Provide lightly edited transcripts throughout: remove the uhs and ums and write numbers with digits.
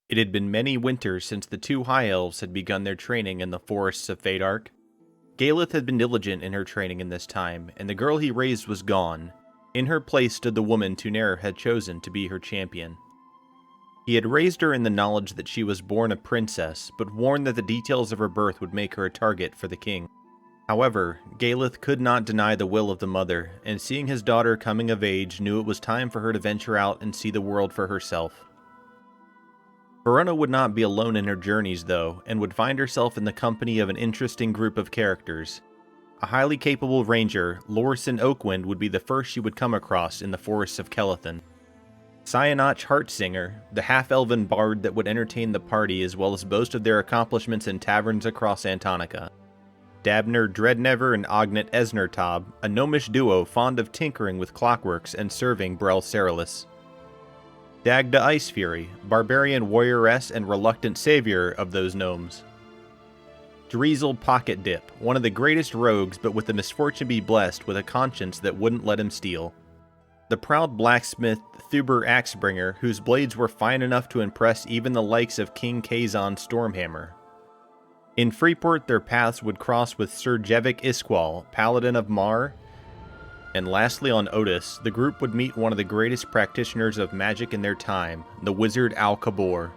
It had been many winters since the two High Elves had begun their training in the forests of Feadark. Galith had been diligent in her training in this time, and the girl he raised was gone. In her place stood the woman Kunark had chosen to be her champion. He had raised her in the knowledge that she was born a princess, but warned that the details of her birth would make her a target for the king. However, Galith could not deny the will of the mother, and seeing his daughter coming of age, knew it was time for her to venture out and see the world for herself. Firiona would not be alone in her journeys, though, and would find herself in the company of an interesting group of characters. A highly capable ranger, Lorison Oakwind, would be the first she would come across in the forests of Kelethan. Cyanach Heartsinger, the half-elven bard that would entertain the party as well as boast of their accomplishments in taverns across Antonica. Dabner Dreadnever and Ognet Esnertob, a gnomish duo fond of tinkering with clockworks and serving Brel Ceralis. Dagda Icefury, barbarian warrioress and reluctant savior of those gnomes. Dreezel Pocket Dip, one of the greatest rogues but with the misfortune to be blessed with a conscience that wouldn't let him steal. The proud blacksmith Thuber Axebringer, whose blades were fine enough to impress even the likes of King Kazon Stormhammer. In Freeport, their paths would cross with Sir Jevic Isqual, Paladin of Mar. And lastly, on Otis, the group would meet one of the greatest practitioners of magic in their time, the wizard Al-Kabor.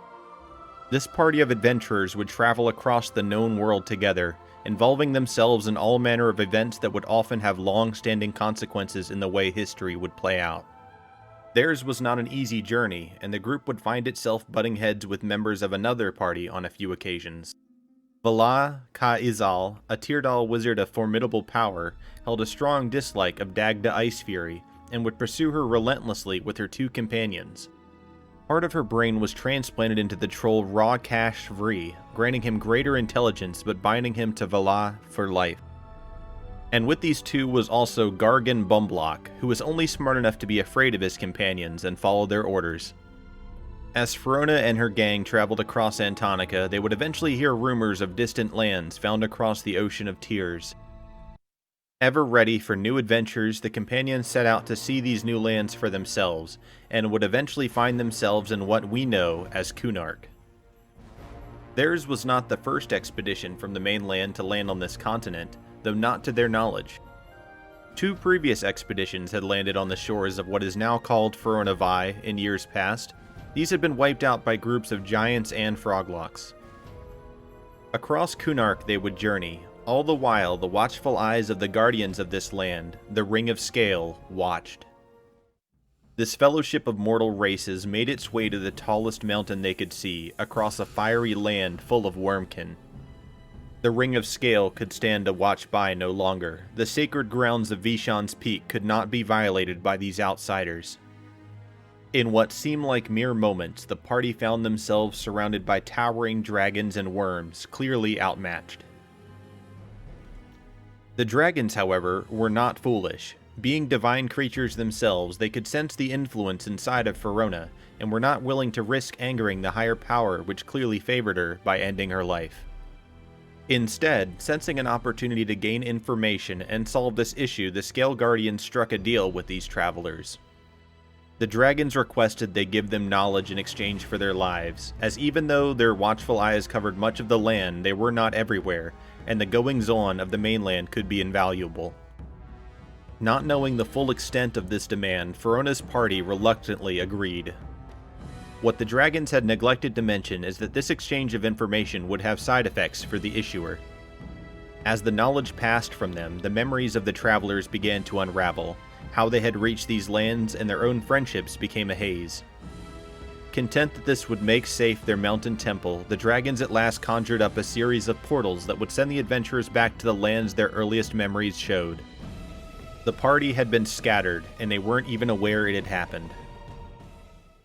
This party of adventurers would travel across the known world together, involving themselves in all manner of events that would often have long-standing consequences in the way history would play out. Theirs was not an easy journey, and the group would find itself butting heads with members of another party on a few occasions. Vala Ka-Izal, a Teardal wizard of formidable power, held a strong dislike of Dagda Icefury, and would pursue her relentlessly with her two companions. Part of her brain was transplanted into the troll Ra-Kash Vri, granting him greater intelligence but binding him to Vala for life. And with these two was also Gargan Bumblock, who was only smart enough to be afraid of his companions and follow their orders. As Firiona and her gang traveled across Antonica, they would eventually hear rumors of distant lands found across the Ocean of Tears. Ever ready for new adventures, the companions set out to see these new lands for themselves, and would eventually find themselves in what we know as Kunark. Theirs was not the first expedition from the mainland to land on this continent, though not to their knowledge. Two previous expeditions had landed on the shores of what is now called Firiona Vie in years past. These had been wiped out by groups of giants and froglocks. Across Kunark they would journey, all the while the watchful eyes of the guardians of this land, the Ring of Scale, watched. This fellowship of mortal races made its way to the tallest mountain they could see, across a fiery land full of wormkin. The Ring of Scale could stand to watch by no longer. The sacred grounds of Vishan's Peak could not be violated by these outsiders. In what seemed like mere moments, the party found themselves surrounded by towering dragons and worms, clearly outmatched. The dragons, however, were not foolish. Being divine creatures themselves, they could sense the influence inside of Firiona, and were not willing to risk angering the higher power which clearly favored her by ending her life. Instead, sensing an opportunity to gain information and solve this issue, the Scale Guardians struck a deal with these travelers. The dragons requested they give them knowledge in exchange for their lives, as even though their watchful eyes covered much of the land, they were not everywhere, and the goings-on of the mainland could be invaluable. Not knowing the full extent of this demand, Firiona's party reluctantly agreed. What the dragons had neglected to mention is that this exchange of information would have side effects for the issuer. As the knowledge passed from them, the memories of the travelers began to unravel. How they had reached these lands and their own friendships became a haze. Content that this would make safe their mountain temple, the dragons at last conjured up a series of portals that would send the adventurers back to the lands their earliest memories showed. The party had been scattered, and they weren't even aware it had happened.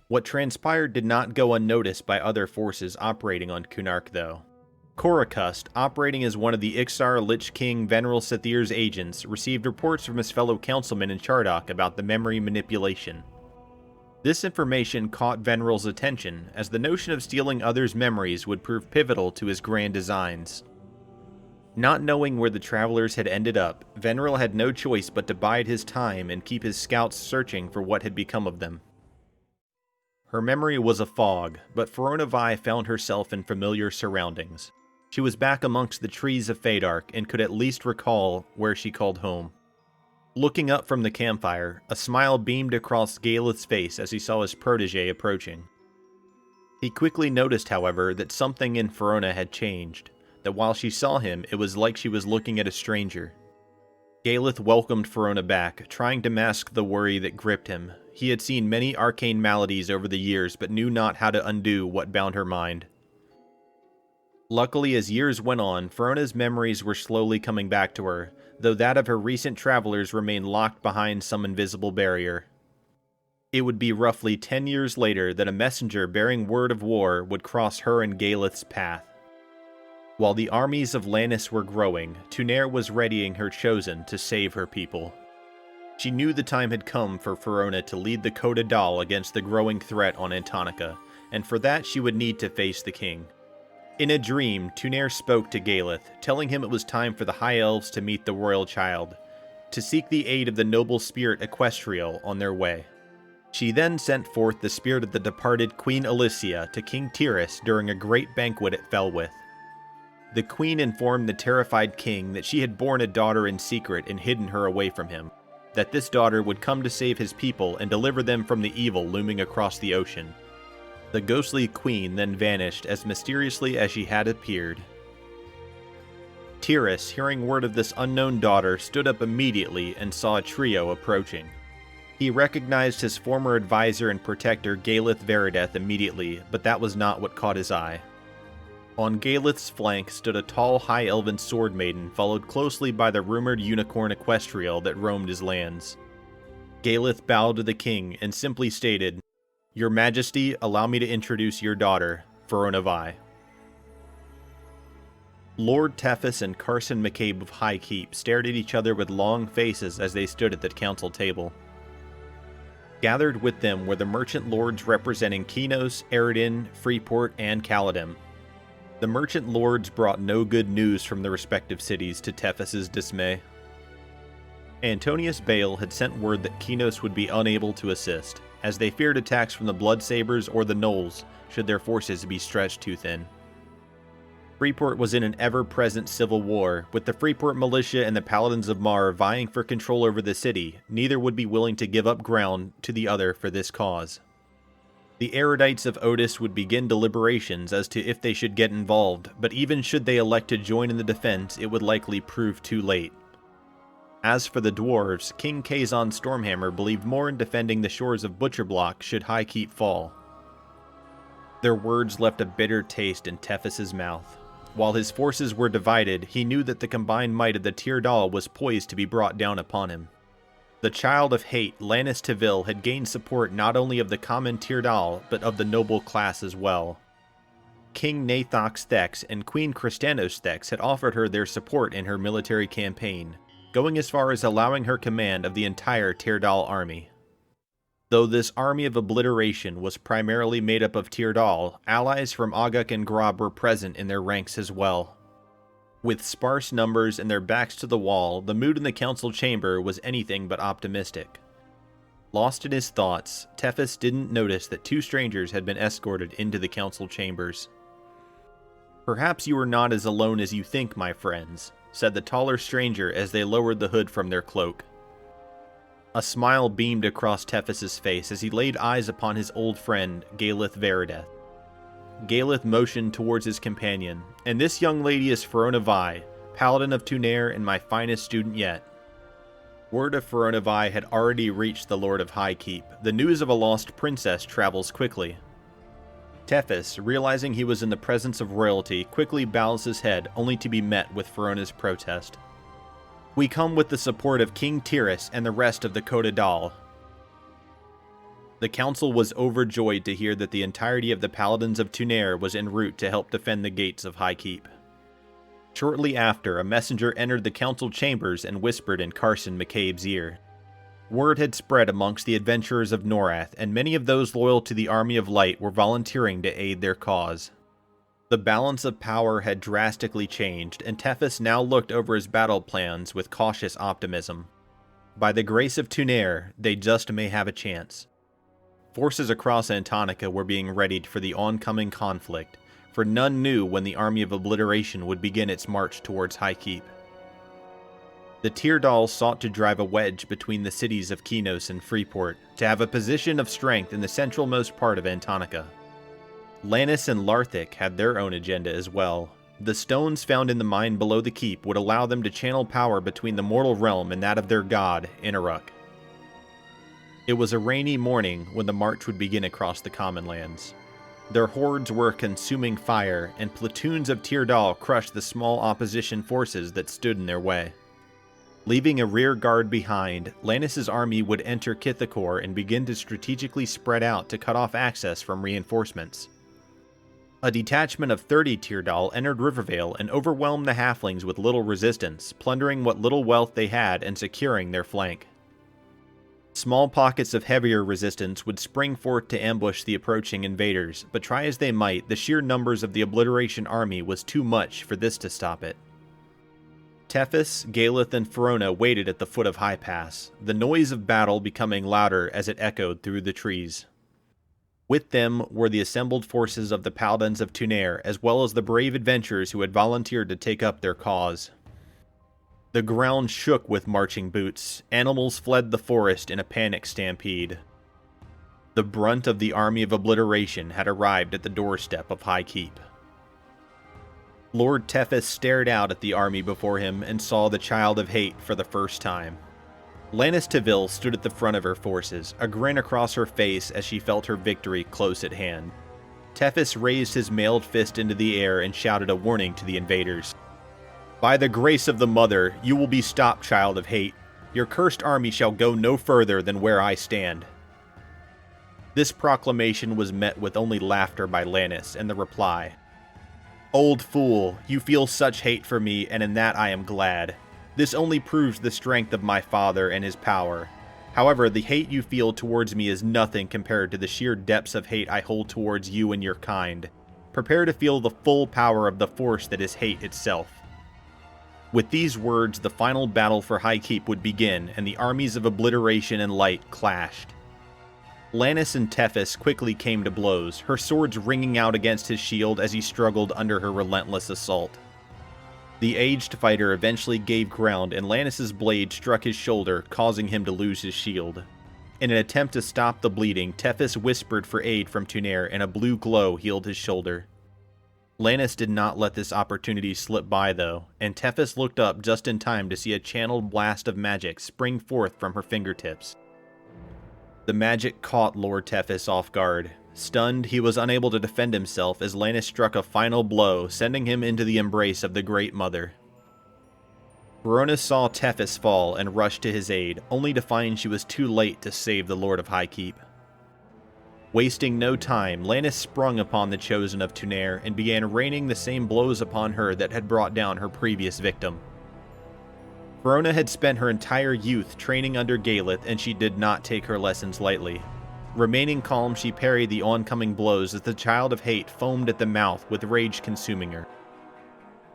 What transpired did not go unnoticed by other forces operating on Kunark, though. Korikust, operating as one of the Ixar Lich King Veneral Sathir's agents, received reports from his fellow councilmen in Chardok about the memory manipulation. This information caught Veneral's attention, as the notion of stealing others' memories would prove pivotal to his grand designs. Not knowing where the travelers had ended up, Veneral had no choice but to bide his time and keep his scouts searching for what had become of them. Her memory was a fog, but Firiona Vie found herself in familiar surroundings. She was back amongst the trees of Feadark and could at least recall where she called home. Looking up from the campfire, a smile beamed across Galeth's face as he saw his protege approaching. He quickly noticed, however, that something in Firiona had changed, that while she saw him, it was like she was looking at a stranger. Galeth welcomed Firiona back, trying to mask the worry that gripped him. He had seen many arcane maladies over the years, but knew not how to undo what bound her mind. Luckily, as years went on, Firiona's memories were slowly coming back to her, though that of her recent travelers remained locked behind some invisible barrier. It would be roughly 10 years later that a messenger bearing word of war would cross her and Galeth's path. While the armies of Lanys were growing, Kunark was readying her chosen to save her people. She knew the time had come for Firiona to lead the Kithicor against the growing threat on Antonica, and for that she would need to face the king. In a dream, Kunark spoke to Galeth, telling him it was time for the High Elves to meet the royal child, to seek the aid of the noble spirit Equestrial on their way. She then sent forth the spirit of the departed Queen Alicia to King Tyrus during a great banquet at Felwith. The queen informed the terrified king that she had borne a daughter in secret and hidden her away from him, that this daughter would come to save his people and deliver them from the evil looming across the ocean. The ghostly queen then vanished as mysteriously as she had appeared. Tyrus, hearing word of this unknown daughter, stood up immediately and saw a trio approaching. He recognized his former advisor and protector Galeth Verideth immediately, but that was not what caught his eye. On Galeth's flank stood a tall high elven sword maiden, followed closely by the rumored unicorn Equestrial that roamed his lands. Galeth bowed to the king and simply stated, "Your Majesty, allow me to introduce your daughter, Firiona Vie." Lord Tethys and Carson McCabe of High Keep stared at each other with long faces as they stood at the council table. Gathered with them were the merchant lords representing Kinos, Eredin, Freeport, and Caledem. The merchant lords brought no good news from the respective cities to Tethys' dismay. Antonius Bale had sent word that Kinos would be unable to assist, as they feared attacks from the Bloodsabers or the Gnolls should their forces be stretched too thin. Freeport was in an ever-present civil war, with the Freeport militia and the Paladins of Mar vying for control over the city. Neither would be willing to give up ground to the other for this cause. The erudites of Otis would begin deliberations as to if they should get involved, but even should they elect to join in the defense, it would likely prove too late. As for the dwarves, King Kazon Stormhammer believed more in defending the shores of Butcherblock should High Keep fall. Their words left a bitter taste in Tethys' mouth. While his forces were divided, he knew that the combined might of the Tyrdahl was poised to be brought down upon him. The child of hate, Lanys Teville, had gained support not only of the common Tyrdahl, but of the noble class as well. King Nathox Thex and Queen Kristanos Thex had offered her their support in her military campaign, going as far as allowing her command of the entire Tyrdahl army. Though this army of obliteration was primarily made up of Tyrdahl, allies from Agak and Grob were present in their ranks as well. With sparse numbers and their backs to the wall, the mood in the council chamber was anything but optimistic. Lost in his thoughts, Tethys didn't notice that two strangers had been escorted into the council chambers. "Perhaps you are not as alone as you think, my friends," said the taller stranger as they lowered the hood from their cloak. A smile beamed across Tethys' face as he laid eyes upon his old friend, Galeth Verideth. Galeth motioned towards his companion, "And this young lady is Firiona Vie, Paladin of Kunark and my finest student yet." Word of Firiona Vie had already reached the Lord of High Keep. The news of a lost princess travels quickly. Tethys, realizing he was in the presence of royalty, quickly bows his head, only to be met with Firiona's protest. "We come with the support of King Tyrus and the rest of the Kithicor." The council was overjoyed to hear that the entirety of the Paladins of Kunark was en route to help defend the gates of High Keep. Shortly after, a messenger entered the council chambers and whispered in Carson McCabe's ear. Word had spread amongst the adventurers of Norath, and many of those loyal to the Army of Light were volunteering to aid their cause. The balance of power had drastically changed, and Tethys now looked over his battle plans with cautious optimism. By the grace of Kunark, they just may have a chance. forces across Antonica were being readied for the oncoming conflict, for none knew when the army of obliteration would begin its march towards High Keep. The Teardal sought to drive a wedge between the cities of Kinos and Freeport, to have a position of strength in the centralmost part of Antonica. Lanys and Larthic had their own agenda as well. The stones found in the mine below the keep would allow them to channel power between the mortal realm and that of their god, Kunark. It was a rainy morning when the march would begin across the Commonlands. Their hordes were consuming fire, and platoons of Teardal crushed the small opposition forces that stood in their way. Leaving a rear guard behind, Lanys' army would enter Kithicor and begin to strategically spread out to cut off access from reinforcements. A detachment of 30 Teardal entered Rivervale and overwhelmed the halflings with little resistance, plundering what little wealth they had and securing their flank. Small pockets of heavier resistance would spring forth to ambush the approaching invaders, but try as they might, the sheer numbers of the Obliteration army was too much for this to stop it. Tethys, Galith, and Firiona waited at the foot of High Pass, the noise of battle becoming louder as it echoed through the trees. With them were the assembled forces of the Paladins of Tunair, as well as the brave adventurers who had volunteered to take up their cause. The ground shook with marching boots. Animals fled the forest in a panic stampede. The brunt of the army of obliteration had arrived at the doorstep of High Keep. Lord Tethys stared out at the army before him and saw the Child of Hate for the first time. Lanys Teville stood at the front of her forces, a grin across her face as she felt her victory close at hand. Tethys raised his mailed fist into the air and shouted a warning to the invaders. "By the grace of the Mother, you will be stopped, Child of Hate. Your cursed army shall go no further than where I stand." This proclamation was met with only laughter by Lanys, and the reply, "Old fool, you feel such hate for me, and in that I am glad. This only proves the strength of my father and his power. However, the hate you feel towards me is nothing compared to the sheer depths of hate I hold towards you and your kind. Prepare to feel the full power of the force that is hate itself." With these words, the final battle for High Keep would begin, and the armies of obliteration and light clashed. Lanys and Tethys quickly came to blows, her swords ringing out against his shield as he struggled under her relentless assault. The aged fighter eventually gave ground, and Lanys' blade struck his shoulder, causing him to lose his shield. In an attempt to stop the bleeding, Tethys whispered for aid from Tunair, and a blue glow healed his shoulder. Lanys did not let this opportunity slip by, though, and Tethys looked up just in time to see a channeled blast of magic spring forth from her fingertips. The magic caught Lord Tethys off guard. Stunned, he was unable to defend himself as Lanys struck a final blow, sending him into the embrace of the Great Mother. Firiona saw Tethys fall and rushed to his aid, only to find she was too late to save the Lord of High Keep. Wasting no time, Lanys sprung upon the Chosen of Tunair and began raining the same blows upon her that had brought down her previous victim. Firiona had spent her entire youth training under Galith, and she did not take her lessons lightly. Remaining calm, she parried the oncoming blows as the Child of Hate foamed at the mouth with rage consuming her.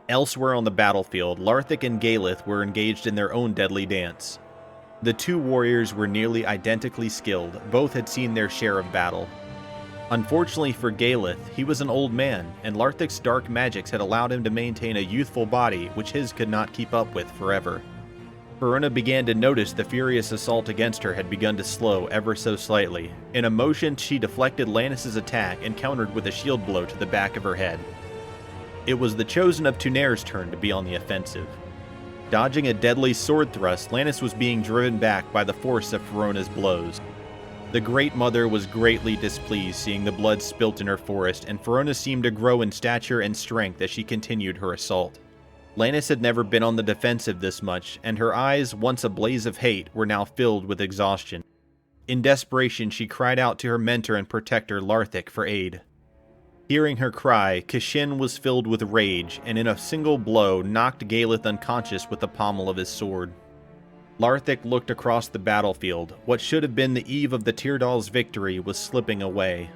Elsewhere on the battlefield, Larthic and Galith were engaged in their own deadly dance. The two warriors were nearly identically skilled, both had seen their share of battle. Unfortunately for Galith, he was an old man, and Larthic's dark magics had allowed him to maintain a youthful body which his could not keep up with forever. Firiona began to notice the furious assault against her had begun to slow ever so slightly. In a motion, she deflected Lanys' attack and countered with a shield blow to the back of her head. It was the Chosen of Tunair's turn to be on the offensive. Dodging a deadly sword thrust, Lanys was being driven back by the force of Firiona's blows. The Great Mother was greatly displeased seeing the blood spilt in her forest, and Firiona seemed to grow in stature and strength as she continued her assault. Lanys had never been on the defensive this much, and her eyes, once a blaze of hate, were now filled with exhaustion. In desperation, she cried out to her mentor and protector Larthic for aid. Hearing her cry, Kashin was filled with rage, and in a single blow knocked Galith unconscious with the pommel of his sword. Larthic looked across the battlefield. What should have been the eve of the Teardal's victory was slipping away.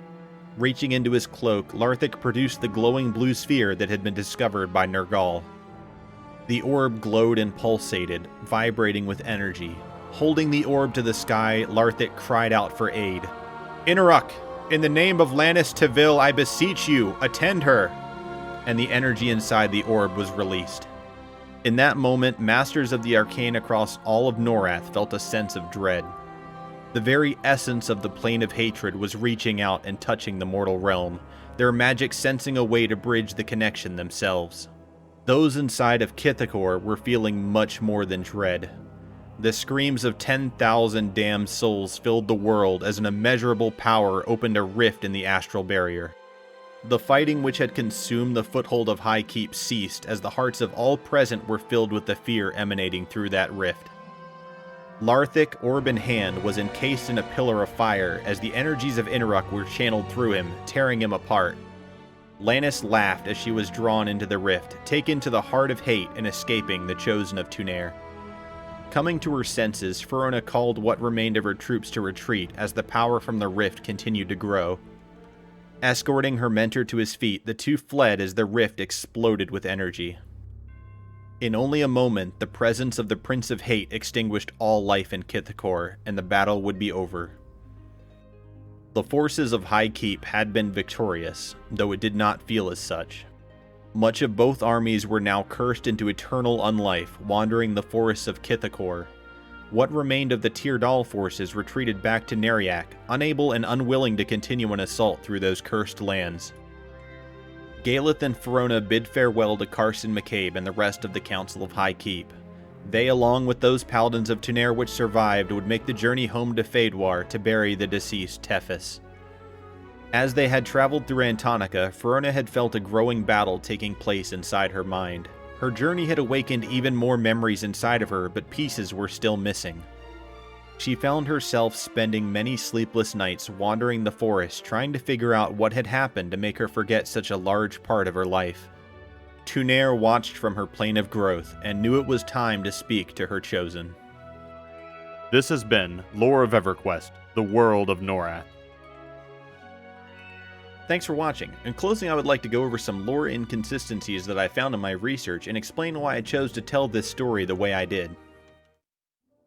Reaching into his cloak, Larthic produced the glowing blue sphere that had been discovered by Nergal. The orb glowed and pulsated, vibrating with energy. Holding the orb to the sky, Larthic cried out for aid. "Inaruk, in the name of Lanys Tevil, I beseech you, attend her!" And the energy inside the orb was released. In that moment, masters of the arcane across all of Norath felt a sense of dread. The very essence of the plane of hatred was reaching out and touching the mortal realm, their magic sensing a way to bridge the connection themselves. Those inside of Kithicor were feeling much more than dread. The screams of 10,000 damned souls filled the world as an immeasurable power opened a rift in the astral barrier. The fighting which had consumed the foothold of High Keep ceased as the hearts of all present were filled with the fear emanating through that rift. Larthic, orb in hand, was encased in a pillar of fire as the energies of Inaruk were channeled through him, tearing him apart. Lanys laughed as she was drawn into the rift, taken to the heart of hate and escaping the chosen of Tunair. Coming to her senses, Firiona called what remained of her troops to retreat as the power from the rift continued to grow. Escorting her mentor to his feet, the two fled as the rift exploded with energy. In only a moment, the presence of the Prince of Hate extinguished all life in Kithicor, and the battle would be over. The forces of High Keep had been victorious, though it did not feel as such. Much of both armies were now cursed into eternal unlife, wandering the forests of Kithicor. What remained of the Tyrdal forces retreated back to Neriak, unable and unwilling to continue an assault through those cursed lands. Galeth and Firiona bid farewell to Carson McCabe and the rest of the Council of High Keep. They, along with those paladins of Tunair which survived, would make the journey home to Feadark to bury the deceased Tethys. As they had traveled through Antonica, Firiona had felt a growing battle taking place inside her mind. Her journey had awakened even more memories inside of her, but pieces were still missing. She found herself spending many sleepless nights wandering the forest, trying to figure out what had happened to make her forget such a large part of her life. Tunair watched from her plane of growth and knew it was time to speak to her chosen. This has been Lore of Everquest, the World of Norath. Thanks for watching. In closing, I would like to go over some lore inconsistencies that I found in my research and explain why I chose to tell this story the way I did.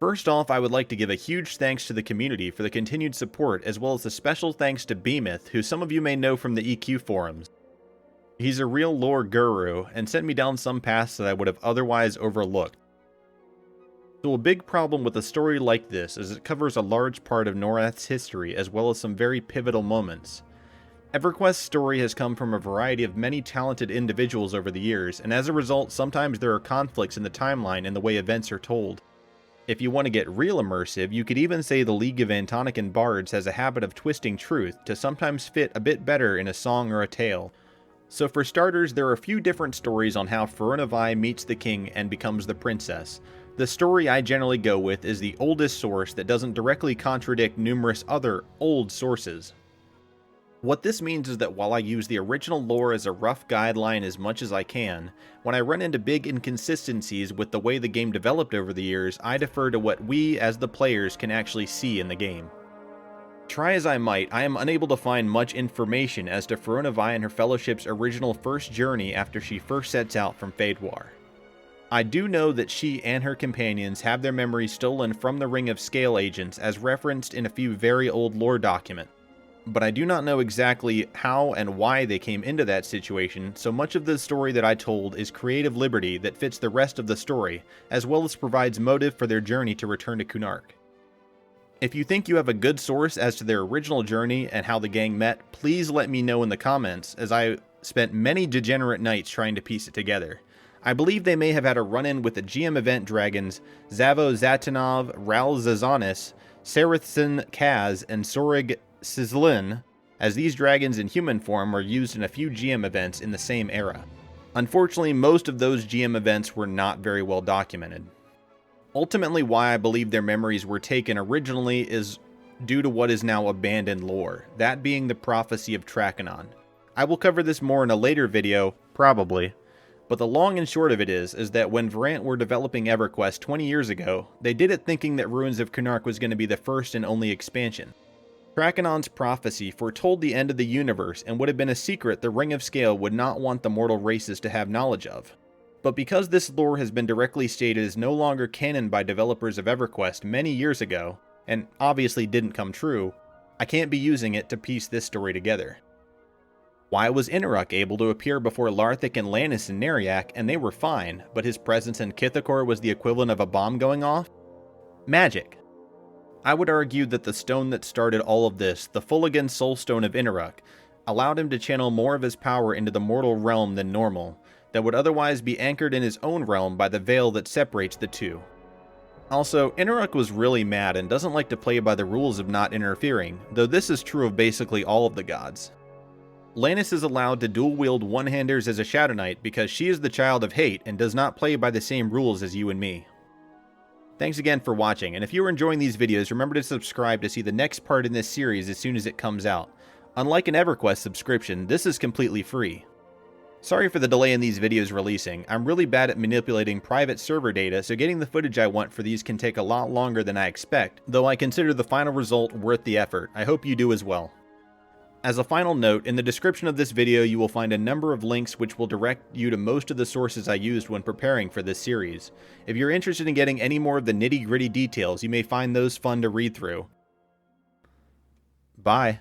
First off, I would like to give a huge thanks to the community for the continued support, as well as a special thanks to Beemith, who some of you may know from the EQ forums. He's a real lore guru, and sent me down some paths that I would have otherwise overlooked. So a big problem with a story like this is it covers a large part of Norath's history, as well as some very pivotal moments. Everquest's story has come from a variety of many talented individuals over the years, and as a result, sometimes there are conflicts in the timeline and the way events are told. If you want to get real immersive, you could even say the League of Antonican Bards has a habit of twisting truth to sometimes fit a bit better in a song or a tale. So for starters, there are a few different stories on how Firiona Vie meets the king and becomes the princess. The story I generally go with is the oldest source that doesn't directly contradict numerous other old sources. What this means is that while I use the original lore as a rough guideline as much as I can, when I run into big inconsistencies with the way the game developed over the years, I defer to what we as the players can actually see in the game. Try as I might, I am unable to find much information as to Firiona Vie and her fellowship's original first journey after she first sets out from Feadark. I do know that she and her companions have their memories stolen from the Ring of Scale agents as referenced in a few very old lore documents. But I do not know exactly how and why they came into that situation, so much of the story that I told is creative liberty that fits the rest of the story, as well as provides motive for their journey to return to Kunark. If you think you have a good source as to their original journey and how the gang met, please let me know in the comments, as I spent many degenerate nights trying to piece it together. I believe they may have had a run-in with the GM event dragons Zavo Zatanov, Ral Zazanis, Sarithson Kaz, and Sorig Sizzlin, as these dragons in human form were used in a few GM events in the same era. Unfortunately, most of those GM events were not very well documented. Ultimately, why I believe their memories were taken originally is due to what is now abandoned lore, that being the prophecy of Trakenon. I will cover this more in a later video, probably, but the long and short of it is that when Varant were developing Everquest 20 years ago, they did it thinking that Ruins of Kunark was going to be the first and only expansion. Trakenon's prophecy foretold the end of the universe and would have been a secret the Ring of Scale would not want the mortal races to have knowledge of. But because this lore has been directly stated as no longer canon by developers of Everquest many years ago, and obviously didn't come true, I can't be using it to piece this story together. Why was Kunark able to appear before Larthic and Lanys in Neriak and they were fine, but his presence in Kithicor was the equivalent of a bomb going off? Magic. I would argue that the stone that started all of this, the Fulligan Soulstone of Kunark, allowed him to channel more of his power into the mortal realm than normal, that would otherwise be anchored in his own realm by the veil that separates the two. Also, Kunark was really mad and doesn't like to play by the rules of not interfering, though this is true of basically all of the gods. Lanys is allowed to dual-wield one-handers as a Shadow Knight because she is the child of hate and does not play by the same rules as you and me. Thanks again for watching, and if you are enjoying these videos, remember to subscribe to see the next part in this series as soon as it comes out. Unlike an Everquest subscription, this is completely free. Sorry for the delay in these videos releasing. I'm really bad at manipulating private server data, so getting the footage I want for these can take a lot longer than I expect, though I consider the final result worth the effort. I hope you do as well. As a final note, in the description of this video you will find a number of links which will direct you to most of the sources I used when preparing for this series. If you're interested in getting any more of the nitty-gritty details, you may find those fun to read through. Bye.